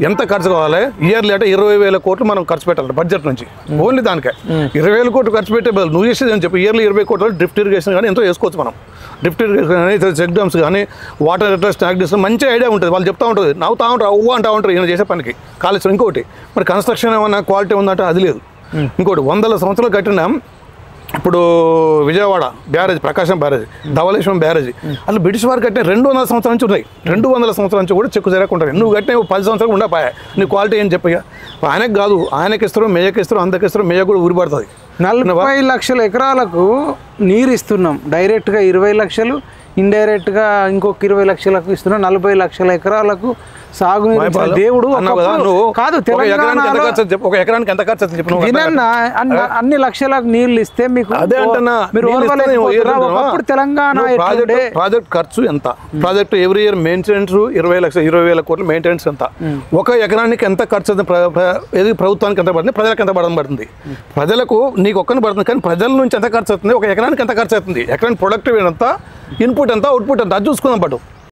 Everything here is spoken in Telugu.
ఎంత ఖర్చు కావాలి ఇయర్లీ అంటే 20,000 కోట్లు మనం ఖర్చు పెట్టాలి బడ్జెట్ నుంచి ఓన్లీ దానికే 20,000 కోట్లు ఖర్చు పెట్టే బదులు నువ్వు చేసేది అని చెప్పి ఇయర్లీ 20 కోట్లు డ్రిఫ్ట్ ఇరిగేషన్ కానీ ఎంతో చేసుకోవచ్చు మనం డ్రిఫ్ట్ ఇరిగేషన్ కానీ చెక్ డ్యామ్స్ కానీ వాటర్ అట్లా స్టాక్ డిస్టెన్స్ మంచి ఐడియా ఉంటుంది వాళ్ళు చెప్తా ఉంటుంది నవ్వుతా ఉంటారు అవ్వ అంటూ ఉంటారు ఈయన చేసే పనికి కాలేజ్ ఇంకోటి మరి కన్స్ట్రక్షన్ ఏమన్నా క్వాలిటీ ఉందంటే అది లేదు ఇంకోటి 100 సంవత్సరాలు కట్టిన ఇప్పుడు విజయవాడ బ్యారేజ్ ప్రకాశం బ్యారేజ్ ధవళేశ్వరం బ్యారేజ్ అట్లా బ్రిటిష్ వారు కట్టిన 200 సంవత్సరాల నుంచి ఉన్నాయి 200 సంవత్సరాల నుంచి కూడా చెక్కు జరగకుంటాయి నువ్వు కట్టిన 10 సంవత్సరాలు ఉండపాయా నీ క్వాలిటీ ఏం చెప్పగా ఆయనకు కాదు ఆయనకి ఇస్తారు మేయకి ఇస్తారు అందరికి ఇస్తారు మేయ కూడా ఊరిపడుతుంది 40 లక్షల ఎకరాలకు నీరు ఇస్తున్నాం డైరెక్ట్గా 20 లక్షలు ఇండైరెక్ట్గా ఇంకొక 20 లక్షలకు ఇస్తున్నాం 40 లక్షల ఎకరాలకు సాగునీరు దేవుడు కాదు ఒక ఎకరానికి ఎంత ఖర్చు చెప్పు అన్ని లక్షలకు నీళ్లు ఇస్తే మీకు అదే అంటున్నా అప్పుడు తెలంగాణ ప్రాజెక్ట్ ఖర్చు ఎంత ప్రాజెక్ట్ ఎవ్రీ ఇయర్ మెయింటెనెన్స్ 20,000 కోట్లు మెయింటెనెన్స్ ఎంత ఒక ఎకరానికి ఎంత ఖర్చు ఏది ప్రభుత్వానికి ఎంత పడుతుంది ప్రజలకు ఎంత పడుతుంది ప్రజలకు నీకు ఒక్కని పడుతుంది కానీ ప్రజల నుంచి ఎంత ఖర్చు అవుతుంది ఒక ఎకరానికి ఎంత ఖర్చు అవుతుంది ఎకరానికి ప్రొడక్టివ్ ఎంత ఇన్పుట్ ఎంత అవుట్పుట్ ఎంత అది చూసుకుందాం పట్టు